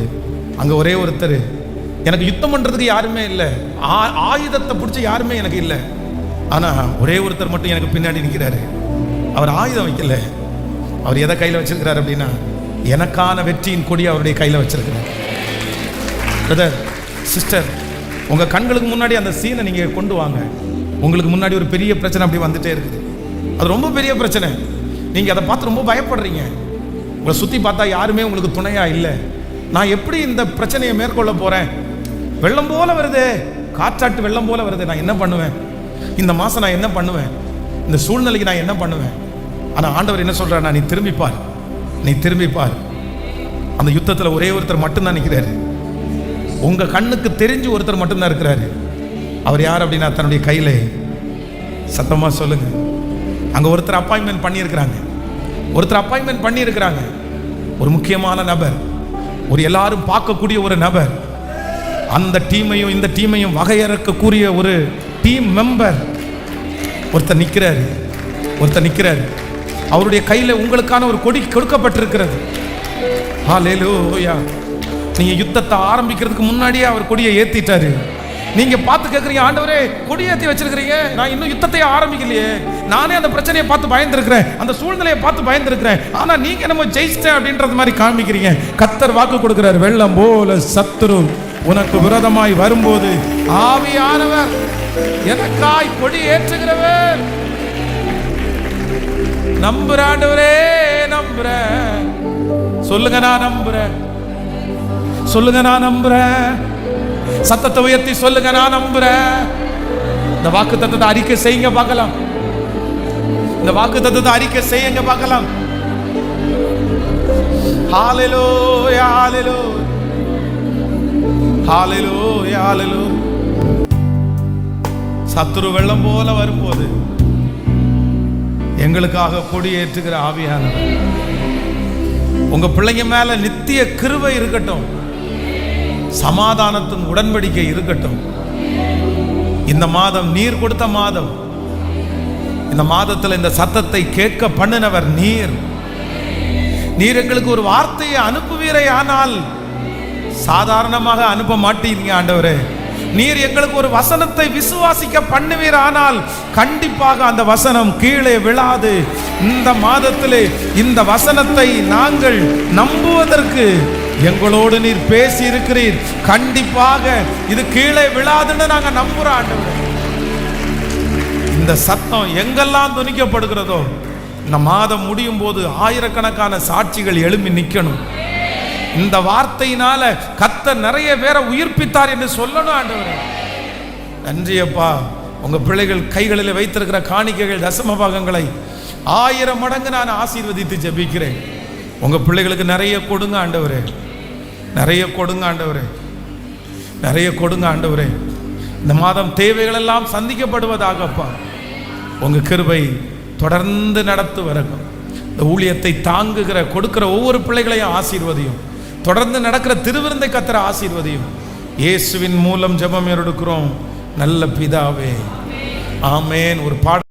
அங்கே ஒரே ஒருத்தர், எனக்கு யுத்தம் பண்ணுறதுக்கு யாருமே இல்லை, ஆயுதத்தை பிடிச்ச யாருமே எனக்கு இல்லை. ஆனால் ஒரே ஒருத்தர் மட்டும் எனக்கு பின்னாடி நிற்கிறாரு. அவர் ஆயுதம் வைக்கல, அவர் எதை கையில் வச்சிருக்கிறார் அப்படின்னா எனக்கான வெற்றியின் கொடி அவருடைய கையில் வச்சிருக்கிறார். பிரதர், சிஸ்டர், உங்கள் கண்களுக்கு முன்னாடி அந்த சீனை நீங்கள் கொண்டு வாங்க. உங்களுக்கு முன்னாடி ஒரு பெரிய பிரச்சனை அப்படி வந்துட்டே இருக்குது. அது ரொம்ப பெரிய பிரச்சனை. நீங்கள் அதை பார்த்து ரொம்ப பயப்படுறீங்க. உங்களை சுற்றி பார்த்தா யாருமே உங்களுக்கு துணையாக இல்லை. நான் எப்படி இந்த பிரச்சனையை மேற்கொள்ள போகிறேன்? வெள்ளம் போல வருது, காற்றாட்டு வெள்ளம் போல வருது. நான் என்ன பண்ணுவேன்? இந்த மாதம் நான் என்ன பண்ணுவேன்? இந்த சூழ்நிலைக்கு நான் என்ன பண்ணுவேன்? ஆனால் ஆண்டவர் என்ன சொல்கிறார்? நீ திரும்பிப்பார், நீ திரும்பிப்பார். அந்த யுத்தத்தில் ஒரே ஒருத்தர் மட்டும்தான் நிற்கிறாரு. உங்கள் கண்ணுக்கு தெரிஞ்சு ஒருத்தர் மட்டும்தான் இருக்கிறாரு. அவர் யார் அப்படின்னா தன்னுடைய கையில், சத்தமாக சொல்லுங்க, அங்கே ஒருத்தர் அப்பாயின்மெண்ட் பண்ணியிருக்கிறாங்க. ஒருத்தர் அப்பாயின்மெண்ட் பண்ணியிருக்கிறாங்க. ஒரு முக்கியமான நபர், ஒரு எல்லாரும் பார்க்கக்கூடிய ஒரு நபர், அந்த டீமையும் இந்த டீமையும் வகையறக்கக்கூடிய ஒரு டீம் மெம்பர் ஒருத்தர் நிற்கிறாரு. ஒருத்தர் நிற்கிறாரு. அவருடைய கையில் உங்களுக்கான ஒரு கொடி கொடுக்கப்பட்டிருக்கிறது. ஹல்லேலூயா. நீங்க யுத்தத்தை ஆரம்பிக்கிறதுக்கு முன்னாடியே அவர் கொடியை ஏத்திட்டாரு. நீங்க பார்த்து கேட்குறீங்க, ஆண்டவரே கொடி ஏற்றி வச்சிருக்கிறீங்க, நான் இன்னும் யுத்தத்தையே ஆரம்பிக்கலையே, நானே அந்த பிரச்சனையை பார்த்து பயந்துருக்கிறேன், அந்த சூழ்நிலையை பார்த்து பயந்துருக்கிறேன், ஆனா நீங்க நம்ம ஜெயிச்சிட்டேன் அப்படின்றது மாதிரி காமிக்கிறீங்க. கர்த்தர் வாக்கு கொடுக்கிறார், வெள்ளம் போல சத்துரு உனக்கு விரோதமாய் வரும்போது ஆவியானவர் எனக்காய் கொடி ஏற்றுகிறவர். நம்புற ஆண்டவரே, நம்புறேன். சொல்லுங்க, நான் நம்புறேன். சொல்லுங்க, நான் நம்புறேன். சத்தத்தை உயர்த்தி சொல்லுங்க, நான் நம்புறேன். இந்த வாக்கு தத்தத்தை அறிக்கை செய்யுங்க பார்க்கலாம். இந்த வாக்கு தத்தத்தை அறிக்கை செய்யுங்க பார்க்கலாம். ஹல்லேலூயா, ஹல்லேலூயா, ஹalleluya ஹalleluya. சத்துரு வெள்ளம் போல வரும்போது எங்களுக்காக கொடியேற்றுகிற ஆவியானவர் உங்க பிள்ளைங்க மேல நித்திய கிருபை இருக்கட்டும், சமாதானத்தின் உடன்படிக்கை இருக்கட்டும். இந்த மாதம் நீர் கொடுத்த மாதம். இந்த மாதத்தில் இந்த சத்தத்தை கேட்க பண்ணினவர் நீர். நீர் எங்களுக்கு ஒரு வார்த்தையை அனுப்புவீரே, ஆனால் சாதாரணமாக அனுப்ப மாட்டீங்க ஆண்டவரே. நீர் எங்களுக்கு ஒரு வசனத்தை விசுவாசிக்க பண்ணுவீர், ஆனால் கண்டிப்பாக அந்த வசனம் கீழே விழாது. இந்த மாதத்திலே இந்த வசனத்தை நாங்கள் நம்புவதற்கு எங்களோடு நீர் பேசி இருக்கிறீர். கண்டிப்பாக இது கீழே விழாதுன்னு நாங்க நம்புறோம் ஆண்டவரே. இந்த சத்தம் எங்கெல்லாம் துணிக்கப்படுகிறதோ இந்த மாதம் முடியும் போது ஆயிரக்கணக்கான சாட்சிகள் எழும்பி நிற்கணும். இந்த வார்த்தையினால கர்த்தர் நிறைய பேரை உயிர்ப்பித்தார் என்று சொல்லணும் ஆண்டவரே. நன்றி அப்பா. உங்க பிள்ளைகள் கைகளில் வைத்திருக்கிற காணிக்கைகள், தசம பாகங்களை 1000 மடங்கு நான் ஆசீர்வதித்து ஜெபிக்கிறேன். உங்க பிள்ளைகளுக்கு நிறைய கொடுங்க ஆண்டவரே, நிறைய கொடுங்க ஆண்டவரே, நிறைய கொடுங்க ஆண்டவரே. இந்த மாதம் தேவைகள் எல்லாம் சந்திக்கப்படுவதாகப்பா. உங்க கிருபை தொடர்ந்து நடத்து வரணும். இந்த ஊழியத்தை தாங்குகிற கொடுக்கிற ஒவ்வொரு பிள்ளைகளையும் ஆசீர்வதியும். தொடர்ந்து நடக்கிற திருவிருந்தை கர்த்தர் ஆசீர்வதியும். இயேசுவின் மூலம் ஜெபம் எடுக்கிறோம் நல்ல பிதாவே, ஆமென். ஒரு பாடல்